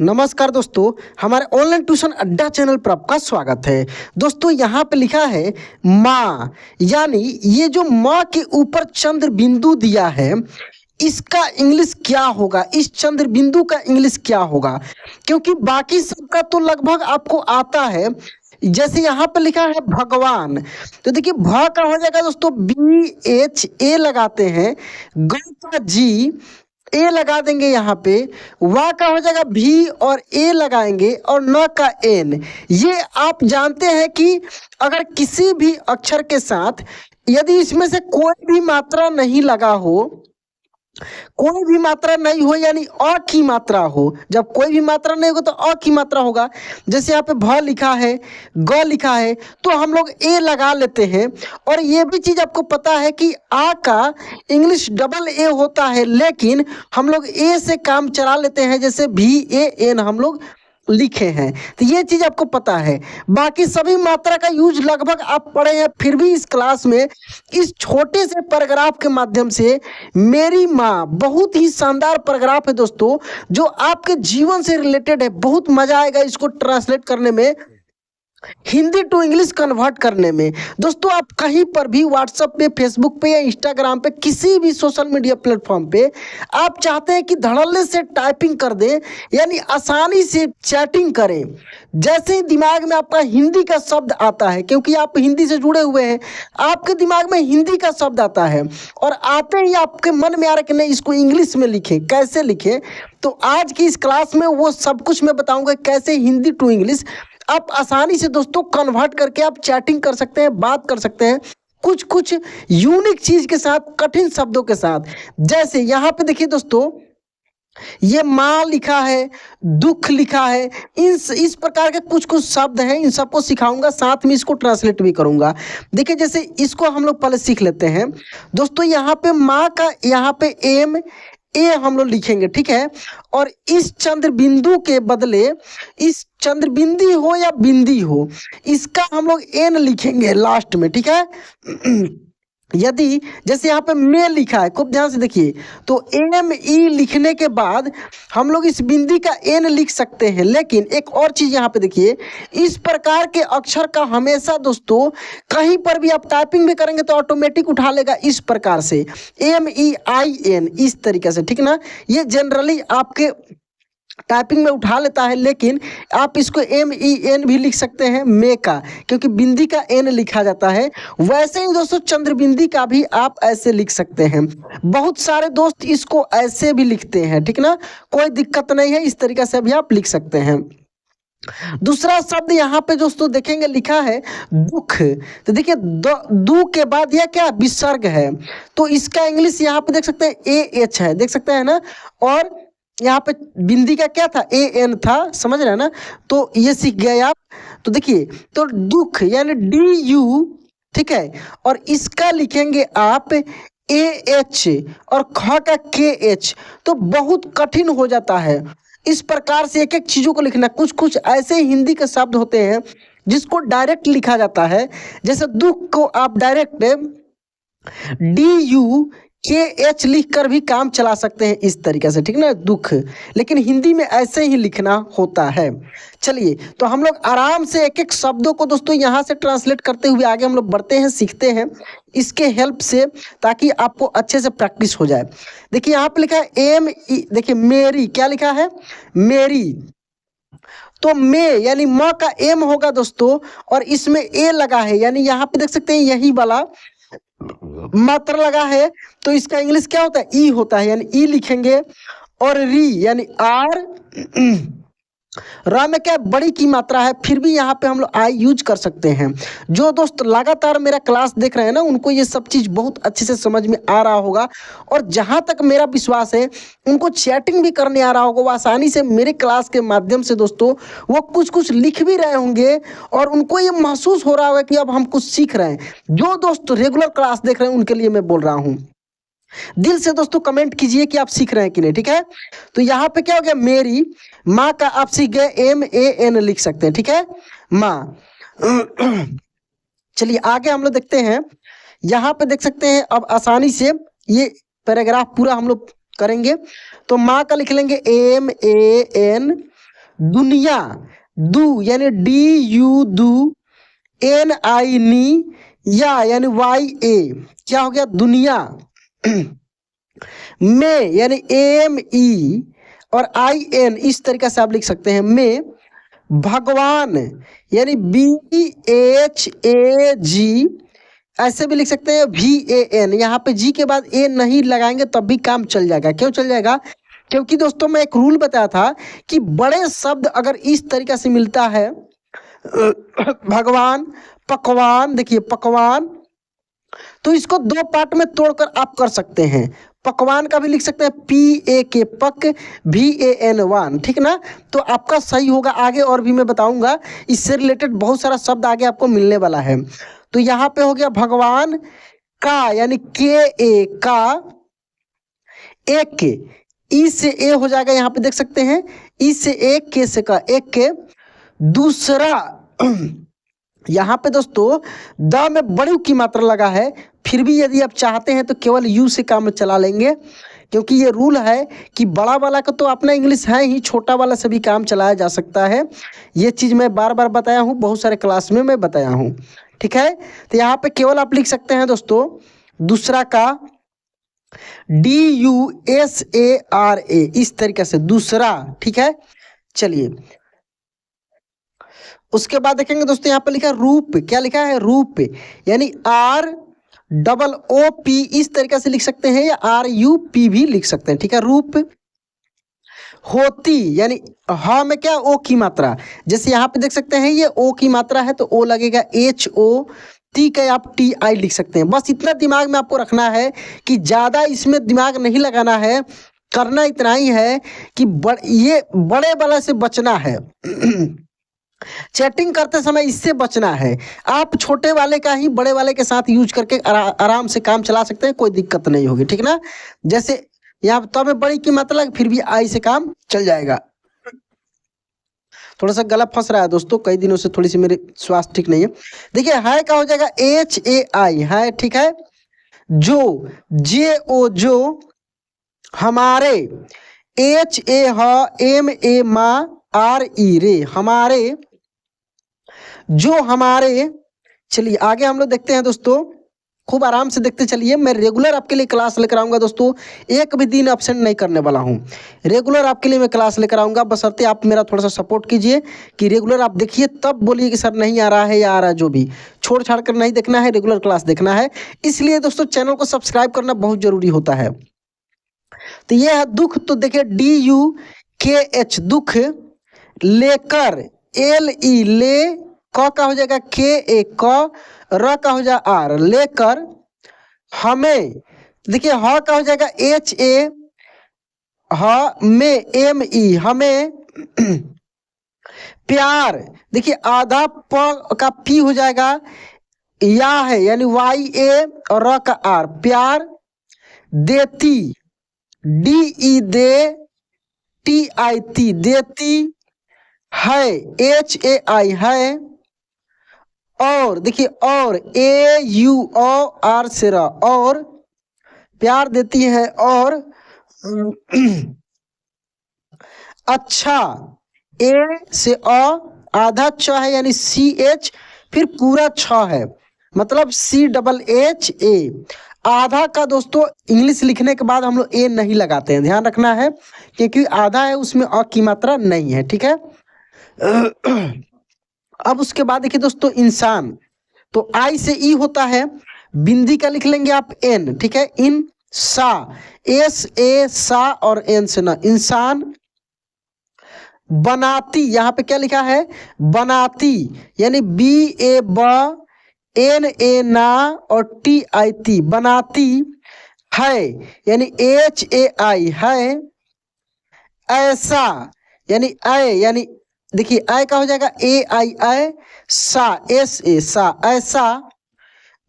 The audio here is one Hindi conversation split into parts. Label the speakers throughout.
Speaker 1: नमस्कार दोस्तों, हमारे ऑनलाइन ट्यूशन अड्डा चैनल पर आपका स्वागत है। दोस्तों यहाँ पे लिखा है माँ, यानी ये जो माँ के ऊपर चंद्र बिंदु दिया है, इसका इंग्लिश क्या होगा, इस चंद्र बिंदु का इंग्लिश क्या होगा। क्योंकि बाकी सबका तो लगभग आपको आता है। जैसे यहाँ पे लिखा है भगवान, तो देखिए भ का हो जाएगा दोस्तों BHA लगाते हैं, ग का G ए लगा देंगे, यहाँ पे वा का हो जाएगा भी और ए लगाएंगे और न का एन। ये आप जानते हैं कि अगर किसी भी अक्षर के साथ यदि इसमें से कोई भी मात्रा नहीं लगा हो, कोई भी मात्रा नहीं हो, यानी अ की मात्रा हो, जब कोई भी मात्रा नहीं होगा तो अ की मात्रा होगा। जैसे यहाँ पे भ लिखा है, ग लिखा है, तो हम लोग ए लगा लेते हैं। और ये भी चीज आपको पता है कि आ का इंग्लिश डबल ए होता है, लेकिन हम लोग ए से काम चला लेते हैं, जैसे VAN हम लोग लिखे हैं। तो ये चीज आपको पता है। बाकी सभी मात्रा का यूज लगभग आप पढ़े हैं, फिर भी इस क्लास में इस छोटे से पैराग्राफ के माध्यम से मेरी माँ, बहुत ही शानदार पैराग्राफ है दोस्तों, जो आपके जीवन से रिलेटेड है। बहुत मजा आएगा इसको ट्रांसलेट करने में, हिंदी टू इंग्लिश कन्वर्ट करने में। दोस्तों आप कहीं पर भी व्हाट्सएप पे, फेसबुक पे या इंस्टाग्राम पे, किसी भी सोशल मीडिया प्लेटफॉर्म पे आप चाहते हैं कि धड़ल्ले से टाइपिंग कर दें, यानी आसानी से चैटिंग करें। जैसे ही दिमाग में आपका हिंदी का शब्द आता है, क्योंकि आप हिंदी से जुड़े हुए हैं, आपके दिमाग में हिंदी का शब्द आता है और आते ही आपके मन में आ रहा है कि नहीं इसको इंग्लिश में लिखें, कैसे लिखें। तो आज की इस क्लास में वो सब कुछ मैं बताऊंगा, कैसे हिंदी टू इंग्लिश आप आसानी से दोस्तों कन्वर्ट करके आप चैटिंग कर सकते हैं, बात कर सकते हैं, कुछ कुछ यूनिक चीज के साथ, कठिन शब्दों के साथ। जैसे यहाँ पे देखिए दोस्तों, ये माँ लिखा है, दुख लिखा है, इस प्रकार के कुछ कुछ शब्द हैं, इन सबको सिखाऊंगा, साथ में इसको ट्रांसलेट भी करूंगा। देखिए जैसे इसको हम लोग पहले सीख लेते हैं दोस्तों। यहाँ पे माँ का, यहाँ पे ए हम लोग लिखेंगे, ठीक है। और इस चंद्र बिंदु के बदले, इस चंद्र बिंदी हो या बिंदी हो, इसका हम लोग एन लिखेंगे लास्ट में, ठीक है। यदि जैसे यहाँ पे में लिखा है, खूब ध्यान से देखिए, तो ME लिखने के बाद हम लोग इस बिंदी का एन लिख सकते हैं। लेकिन एक और चीज यहाँ पे देखिए, इस प्रकार के अक्षर का हमेशा दोस्तों कहीं पर भी आप टाइपिंग भी करेंगे तो ऑटोमेटिक उठा लेगा, इस प्रकार से MEIN, इस तरीके से, ठीक ना। ये जनरली आपके टाइपिंग में उठा लेता है, लेकिन आप इसको MEN भी लिख सकते हैं, मे का, क्योंकि बिंदी का एन लिखा जाता है। वैसे ही दोस्तों चंद्र बिंदी का भी आप ऐसे लिख सकते हैं। बहुत सारे दोस्त इसको ऐसे भी लिखते हैं, ठीक ना, कोई दिक्कत नहीं है, इस तरीके से भी आप लिख सकते हैं। दूसरा शब्द यहाँ पे दोस्तों देखेंगे लिखा है दुख, तो देखिए दु के बाद यह क्या विसर्ग है, तो इसका इंग्लिश यहाँ पे देख सकते हैं AH है, देख सकते हैं ना। और यहाँ पे बिंदी का क्या था, AN था, समझ रहे हैं ना। तो ये सीख गए आप। तो देखिए, तो दुख यानी DU, ठीक है, और इसका लिखेंगे आप AH और ख का KH, तो बहुत कठिन हो जाता है। इस प्रकार से एक एक चीजों को लिखना। कुछ कुछ ऐसे हिंदी के शब्द होते हैं जिसको डायरेक्ट लिखा जाता है, जैसे दुख को आप डायरेक्ट DUKH लिख कर भी काम चला सकते हैं, इस तरीके से, ठीक ना, दुख। लेकिन हिंदी में ऐसे ही लिखना होता है। चलिए, तो हम लोग आराम से एक एक शब्दों को दोस्तों यहाँ से ट्रांसलेट करते हुए आगे हम लोग बढ़ते हैं, सीखते हैं इसके हेल्प से, ताकि आपको अच्छे से प्रैक्टिस हो जाए। देखिए यहाँ पे लिखा है ME, देखिए मेरी, क्या लिखा है, मेरी, तो मे यानी म का M होगा दोस्तों, और इसमें A लगा है, यानी यहाँ पे देख सकते हैं यही वाला मात्रा लगा है, तो इसका इंग्लिश क्या होता है, ई होता है, यानी ई लिखेंगे। और री यानी आर, र में क्या बड़ी की मात्रा है, फिर भी यहाँ पे हम लोग आई यूज कर सकते हैं। जो दोस्त लगातार मेरा क्लास देख रहे हैं ना, उनको ये सब चीज बहुत अच्छे से समझ में आ रहा होगा, और जहाँ तक मेरा विश्वास है उनको चैटिंग भी करने आ रहा होगा। वो आसानी से मेरे क्लास के माध्यम से दोस्तों वो कुछ कुछ लिख भी रहे होंगे, और उनको ये महसूस हो रहा होगा कि अब हम कुछ सीख रहे हैं। जो दोस्त रेगुलर क्लास देख रहे हैं उनके लिए मैं बोल रहा हूँ, दिल से दोस्तों कमेंट कीजिए कि आप सीख रहे हैं कि नहीं, ठीक है। तो यहाँ पे क्या हो गया, मेरी माँ का आप सीख गए MAN लिख सकते हैं, ठीक है, माँ। चलिए आगे हम लोग देखते हैं। यहाँ पे देख सकते हैं, अब आसानी से ये पैराग्राफ पूरा हम लोग करेंगे। तो माँ का लिख लेंगे MAN, दुनिया, दू यानी डी यू दू, एन आई नी, या यानी वाई ए, क्या हो गया दुनिया। में यानी एम ई और आई एन, इस तरीके से आप लिख सकते हैं में। भगवान यानी बी एच ए जी, ऐसे भी लिख सकते हैं वी ए एन। यहाँ पे जी के बाद ए नहीं लगाएंगे तब भी काम चल जाएगा। क्यों चल जाएगा? क्योंकि दोस्तों मैं एक रूल बताया था कि बड़े शब्द अगर इस तरीके से मिलता है, भगवान, पकवान, देखिए पकवान, तो इसको दो पार्ट में तोड़कर आप कर सकते हैं। पकवान का भी लिख सकते हैं पी ए के पक, वी ए एन वान, ठीक ना। तो आपका सही होगा। आगे और भी मैं बताऊंगा, इससे रिलेटेड बहुत सारा शब्द आगे आपको मिलने वाला है। तो यहाँ पे हो गया भगवान का यानी के ए का, एक के, ई से ए हो जाएगा, यहाँ पे देख सकते हैं ई से एक, के से का, एक के। दूसरा यहाँ पे दोस्तों द में बड़ी की मात्रा लगा है, फिर भी यदि आप चाहते हैं तो केवल यू से काम चला लेंगे, क्योंकि ये रूल है कि बड़ा वाला का तो अपना इंग्लिश है ही, छोटा वाला से भी काम चलाया जा सकता है। ये चीज़ मैं बार बार बताया हूँ, बहुत सारे क्लास में मैं बताया हूँ, ठीक है। तो यहाँ पे केवल आप लिख सकते हैं दोस्तों दूसरा का DUSARA, इस तरीके से दूसरा, ठीक है। चलिए उसके बाद देखेंगे दोस्तों यहाँ पे लिखा है रूप, क्या लिखा है रूप, यानी ROOP, इस तरीके से लिख सकते हैं, या RUP भी लिख सकते हैं, ठीक है। रूप। होती यानी ह में क्या ओ की मात्रा, जैसे यहाँ पे देख सकते हैं ये ओ की मात्रा है तो ओ लगेगा HO, टी का आप TI लिख सकते हैं। बस इतना दिमाग में आपको रखना है कि ज़्यादा इसमें दिमाग नहीं लगाना है, करना इतना ही है कि ये बड़े वाला से बचना है। चैटिंग करते समय इससे बचना है। आप छोटे वाले का ही बड़े वाले के साथ यूज करके आराम से काम चला सकते हैं, कोई दिक्कत नहीं होगी, ठीक ना। जैसे यहाँ तो में बड़ी की मतलब फिर भी आई से काम चल जाएगा। थोड़ा सा गला फंस रहा है दोस्तों, कई दिनों से थोड़ी सी मेरे स्वास्थ्य ठीक नहीं है। देखिए है क्या हो जाएगा HAI है, ठीक है। जो JO जो, हमारे HA MA मा RE रे, हमारे, जो हमारे। चलिए आगे हम लोग देखते हैं दोस्तों, खूब आराम से देखते चलिए। मैं रेगुलर आपके लिए क्लास लेकर आऊँगा दोस्तों, एक भी दिन अब्सेंट नहीं करने वाला हूँ। रेगुलर आपके लिए मैं क्लास लेकर आऊँगा, बशर्ते आप मेरा थोड़ा सा सपोर्ट कीजिए कि रेगुलर आप देखिए, तब बोलिए कि सर नहीं आ रहा है या आ रहा है। जो भी छोड़ छाड़ कर नहीं देखना है, रेगुलर क्लास देखना है। इसलिए दोस्तों चैनल को सब्सक्राइब करना बहुत ज़रूरी होता है। तो ये है दुख, तो देखिए DUKH दुख, लेकर LE ले, क का हो जाएगा KA क, र का हो जाएगा R लेकर, हमें, देखिए ह का हो जाएगा HA, ह में ME हमें, प्यार, देखिए आधा प का P हो जाएगा, या है यानी YA और र का R, प्यार, देती, DE दे, TIT देती, है HAI है, और देखिए और AUR से र, और प्यार देती है, और अच्छा, A से आधा छ है यानी CH, फिर पूरा छ है मतलब CHHA। आधा का दोस्तों इंग्लिश लिखने के बाद हम लोग ए नहीं लगाते हैं, ध्यान रखना है, क्योंकि आधा है उसमें अ की मात्रा नहीं है, ठीक है। अब उसके बाद देखिए दोस्तों इंसान, तो आई से ई होता है, बिंदी का लिख लेंगे आप एन, ठीक है। इन सा, SA सा और एन से ना, इंसान। बनाती, यहाँ पे क्या लिखा है बनाती, यानी BA ब, NA ना और TIT बनाती, है यानी HAI है, ऐसा यानी ऐ, यानी देखिए ऐ का हो जाएगा AII, सा SA सा, ऐसा।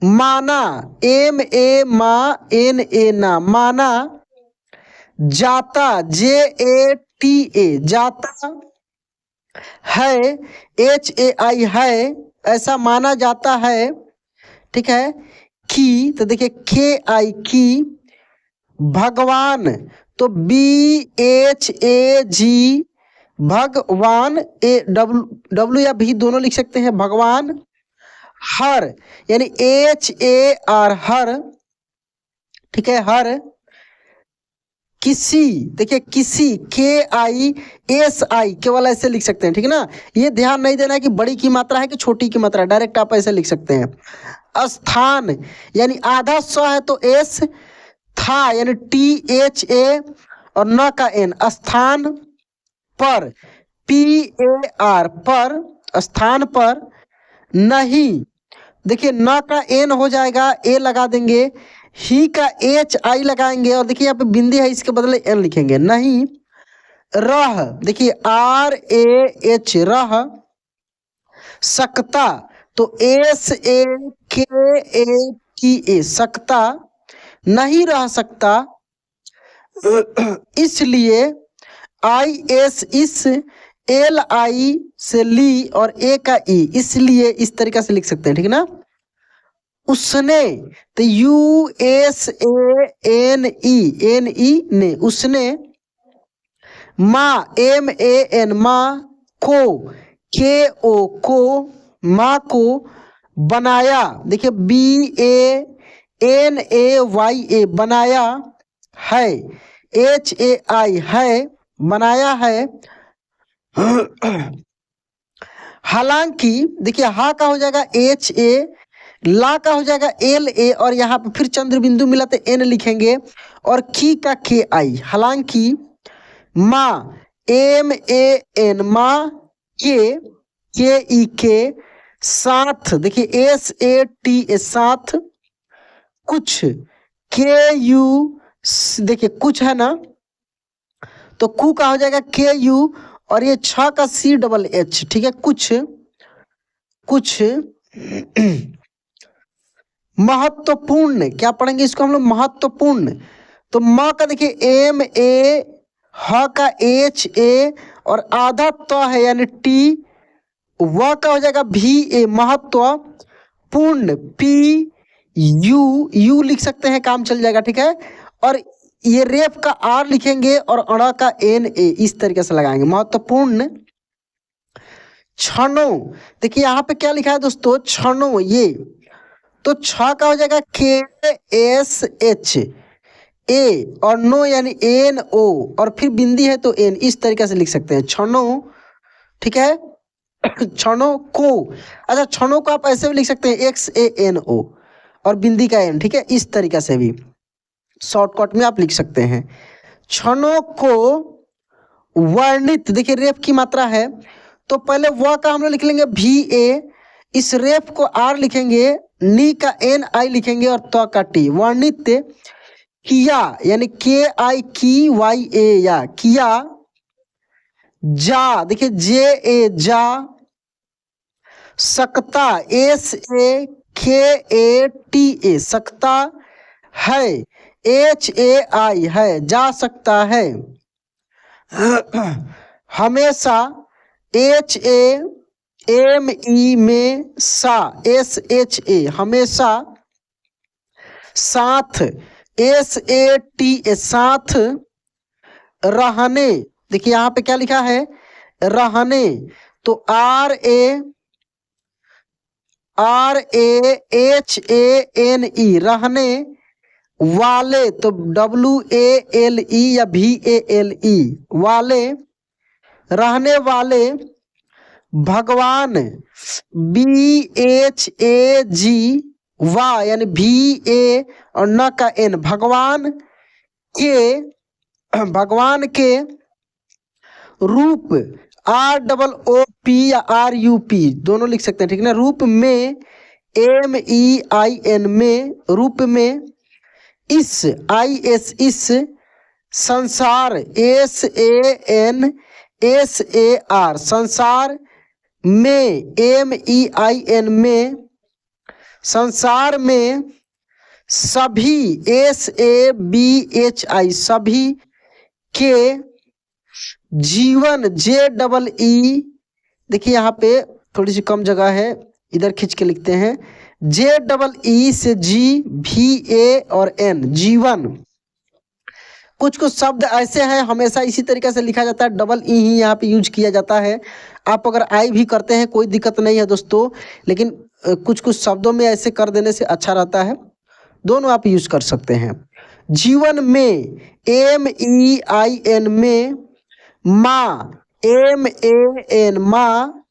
Speaker 1: माना, MA मा, NA ना, माना। जाता, JATA जाता, है HAI है, ऐसा माना जाता है, ठीक है। की, तो देखिए KI की। भगवान, तो BHAG भगवान, ए डब्ल्यू डब्ल्यू या भी दोनों लिख सकते हैं, भगवान। हर यानी HAR, हर, ठीक है, हर किसी, देखिए किसी, KISI केवल ऐसे लिख सकते हैं, ठीक है ना। ये ध्यान नहीं देना है कि बड़ी की मात्रा है कि छोटी की मात्रा है, डायरेक्ट आप ऐसे लिख सकते हैं। स्थान यानी आधा स है तो S, था यानी THA और न का N, स्थान पर, PAR, पर, स्थान पर। नहीं, देखिए न का N हो जाएगा, A लगा देंगे, ही का HI लगाएंगे और देखिए यहाँ पे बिंदी है, इसके बदले N लिखेंगे। नहीं, रह, देखिए RAH, रह सकता तो SAKATA, सकता, नहीं रह सकता, इसलिए IS, इस, LI से ली और A का E, इसलिए इस तरीके से लिख सकते हैं, ठीक है ना। उसने तो USANE, ने, उसने। माँ, MAN, माँ को, KO, को, माँ को बनाया, देखिए BANAYA, बनाया है, HAI, है, बनाया है। हालांकि देखिए हा का हो जाएगा HA, ला का हो जाएगा LA और यहाँ पे फिर चंद्र बिंदु मिला तो N लिखेंगे और की का KI। हालांकि माँ, MAN, माँ के, KE, के, साथ, देखिए SATA, साथ, कुछ, KU, देखिए कुछ है ना, तो कु का हो जाएगा KU और ये छ का CHH, ठीक है, कुछ, कुछ महत्वपूर्ण, क्या पढ़ेंगे इसको हम लोग, महत्वपूर्ण। तो माँ का देखिए MA, ह का HA और आधा त है यानी T, व का हो जाएगा VA, महत्व, पूर्ण, PU लिख सकते हैं, काम चल जाएगा, ठीक है। और ये रेफ का R लिखेंगे और अड़ा का NA, इस तरीके से लगाएंगे, महत्वपूर्ण। क्षणों, देखिए यहाँ पे क्या लिखा है दोस्तों, क्षणों, ये तो छ का हो जाएगा KSH, A और नो यानी NO और फिर बिंदी है तो N, इस तरीके से लिख सकते हैं, क्षणों, ठीक है। क्षणों को, अच्छा क्षणों को आप ऐसे भी लिख सकते हैं XANO और बिंदी का N, ठीक है, इस तरीके से भी शॉर्टकट में आप लिख सकते हैं। क्षणों को वर्णित, देखिए रेफ की मात्रा है तो पहले व का हम लोग लिख लेंगे VA, इस रेफ को R लिखेंगे, नी का NI लिखेंगे और त का T, वर्णित किया यानी KIKYA, या किया। जा, देखिए JA, जा। सकता, SAKATA, सकता है, HAI, है, जा सकता है। हमेशा, HAME, में, सा, SHA, हमेशा। साथ, SATA, साथ। रहने, देखिए यहाँ पे क्या लिखा है, रहने, तो RAHANE, रहने वाले, तो WALE या VALE, वाले, रहने वाले। भगवान, BHAG, वा यानी VA और न का N, भगवान के, भगवान के रूप, ROOP या RUP दोनों लिख सकते हैं, ठीक है ना। रूप में, MEIN, में, रूप में। इस, IS, इस। संसार, SANSAR, संसार में, MEIN, में। संसार में। सभी, SABHI, सभी के। जीवन, JEE, देखिए यहाँ पे थोड़ी सी कम जगह है, इधर खींच के लिखते हैं, JEE से G, VA और N, जीवन। कुछ कुछ शब्द ऐसे हैं हमेशा इसी तरीके से लिखा जाता है, डबल ई ही यहाँ पे यूज किया जाता है। आप अगर आई भी करते हैं कोई दिक्कत नहीं है दोस्तों, लेकिन कुछ कुछ शब्दों में ऐसे कर देने से अच्छा रहता है। दोनों आप यूज कर सकते हैं। जीवन में, MEIN में, माँ, MAN माँ,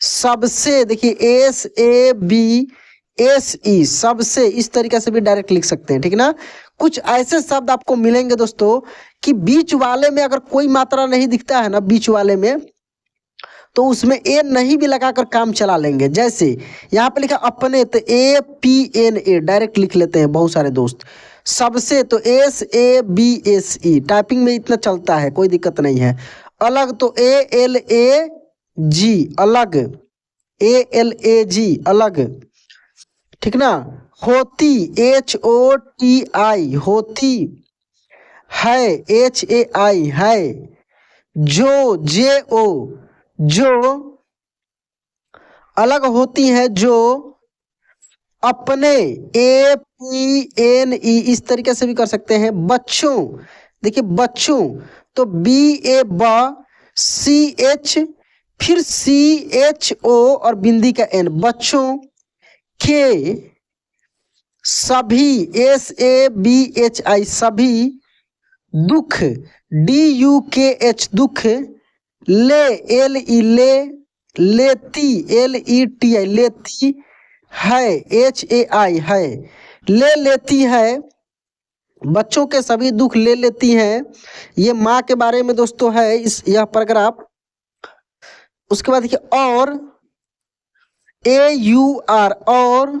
Speaker 1: सबसे, देखिए SABSE सबसे, इस तरीके से भी डायरेक्ट लिख सकते हैं, ठीक है ना। कुछ ऐसे शब्द आपको मिलेंगे दोस्तों कि बीच वाले में अगर कोई मात्रा नहीं दिखता है ना बीच वाले में, तो उसमें ए नहीं भी लगाकर काम चला लेंगे। जैसे यहाँ पे लिखा अपने, तो APNA डायरेक्ट लिख लेते हैं बहुत सारे दोस्त। सबसे तो SABSE, टाइपिंग में इतना चलता है, कोई दिक्कत नहीं है। अलग तो ALAG, अलग, ALAG अलग, ठीक ना। होती, HOTI होती, है, HAI है। जो, JO जो, अलग होती है जो। अपने, APNE इस तरीके से भी कर सकते हैं। बच्चों, देखिए बच्चों तो BA ब, CH फिर CHO और बिंदी का N, बच्चों के। सभी, SABHI सभी। दुख, DUKH दुख। ले, LE ले, लेती, LETI लेती, है, HAI है, ले लेती है। बच्चों के सभी दुख ले लेती हैं। ये माँ के बारे में दोस्तों है यह पैराग्राफ। उसके बाद देखिए और, AUR और,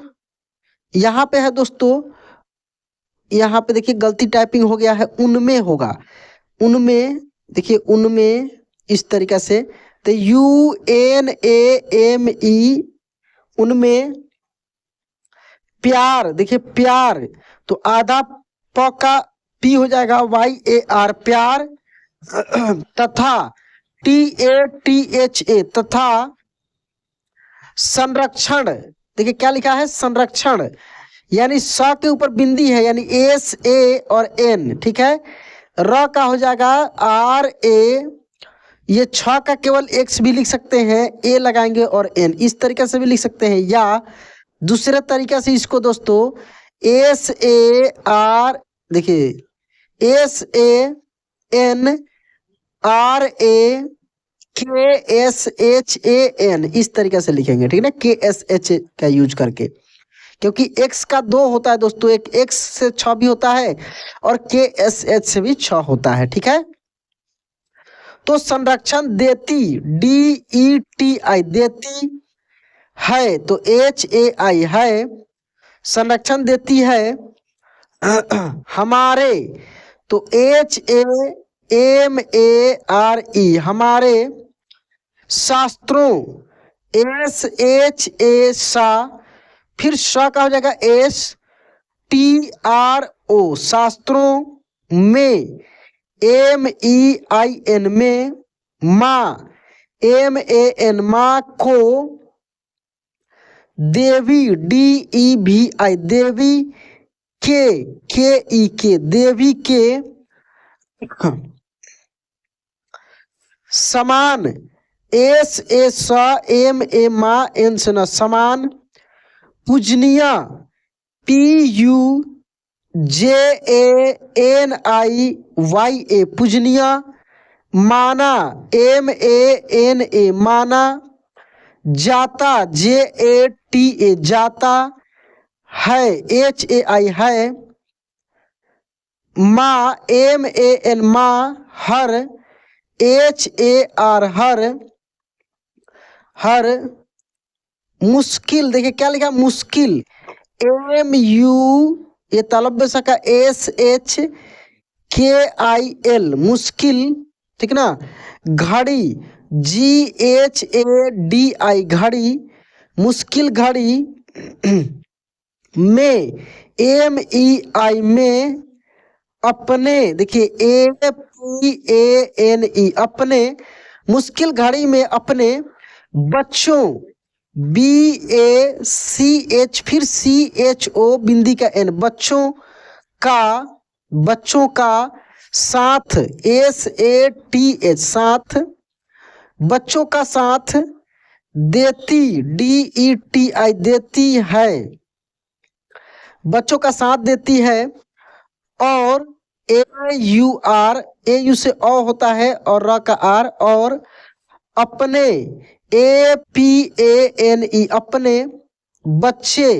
Speaker 1: यहाँ पे है दोस्तों, यहाँ पे देखिए गलती टाइपिंग हो गया है, उनमें होगा, उनमें, देखिए उनमें इस तरीके से, तो UNAME उनमें। प्यार, देखिए प्यार तो आधा प का P हो जाएगा, YAR प्यार। तथा, TATHA तथा। संरक्षण, देखिए क्या लिखा है, संरक्षण, यानी स के ऊपर बिंदी है, यानी SA और N, ठीक है। र का हो जाएगा RA, ये छ का केवल X भी लिख सकते हैं, A लगाएंगे और N, इस तरीके से भी लिख सकते हैं। या दूसरे तरीके से इसको दोस्तों SAR, देखिए SANRAKSHAN इस तरीके से लिखेंगे, ठीक है ना, KSH का यूज करके, क्योंकि X का 2 होता है दोस्तों, एक X से 6 भी होता है और KSH से भी 6 होता है, ठीक है। तो संरक्षण देती, DETI देती, है तो HAI है, संरक्षण देती है। हमारे तो HAMARE हमारे। शास्त्रों, SHA सा, फिर श का हो जाएगा STRO शास्त्रों में। MEIN में। माँ, MAN माँ को। देवी, DEVI देवी के देवी के। समान, SAMA माँ N से न समान। पूजनीय, PUJANIYA पूजनीय। माना, MANA माना। जाता, JATA जाता, है, HAI है। माँ, MAN माँ। हर, HAR हर, हर। मुश्किल, देखिए क्या लिखा, मुश्किल, MU ये तलब का SHKIL मुश्किल, ठीक ना। घड़ी, GHADI घड़ी, मुश्किल घड़ी। में, MEI में। अपने, देखिए APANE अपने, मुश्किल घड़ी में अपने। बच्चों, BACH फिर CHO बिंदी का N, बच्चों का, बच्चों का। साथ, SATH, साथ। बच्चों का साथ, देती, DETI, देती है, बच्चों का साथ देती है। और AUR, AU से अ होता है और र का आर, और अपने, APANE, अपने। बच्चे,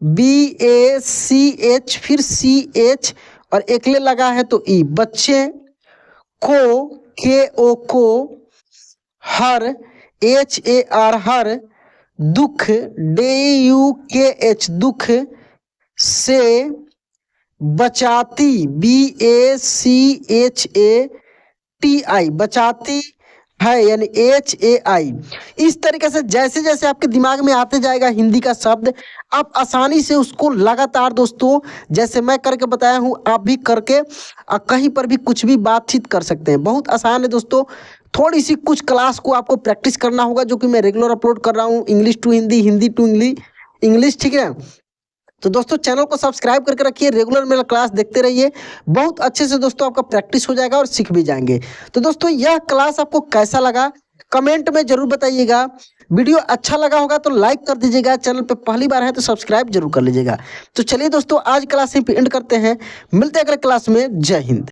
Speaker 1: BACH, फिर CH और एकले लगा है तो ई, बच्चे। को, KO, को। हर, HAR, हर। दुख, DUKH, दुख। से, बचाती, BACHATI, बचाती है, यानी HAI। इस तरीके से जैसे जैसे आपके दिमाग में आते जाएगा हिंदी का शब्द, आप आसानी से उसको लगातार दोस्तों, जैसे मैं करके बताया हूँ, आप भी करके कहीं पर भी कुछ भी बातचीत कर सकते हैं। बहुत आसान है दोस्तों। थोड़ी सी कुछ क्लास को आपको प्रैक्टिस करना होगा, जो कि मैं रेगुलर अपलोड कर रहा हूँ, English to Hindi, Hindi to English, ठीक है। तो दोस्तों चैनल को सब्सक्राइब करके रखिए, रेगुलर मेरा क्लास देखते रहिए। बहुत अच्छे से दोस्तों आपका प्रैक्टिस हो जाएगा और सीख भी जाएंगे। तो दोस्तों यह क्लास आपको कैसा लगा कमेंट में जरूर बताइएगा। वीडियो अच्छा लगा होगा तो लाइक कर दीजिएगा, चैनल पे पहली बार है तो सब्सक्राइब जरूर कर लीजिएगा। तो चलिए दोस्तों आज क्लास यहीं पे एंड करते हैं, मिलते हैं अगले क्लास में। जय हिंद।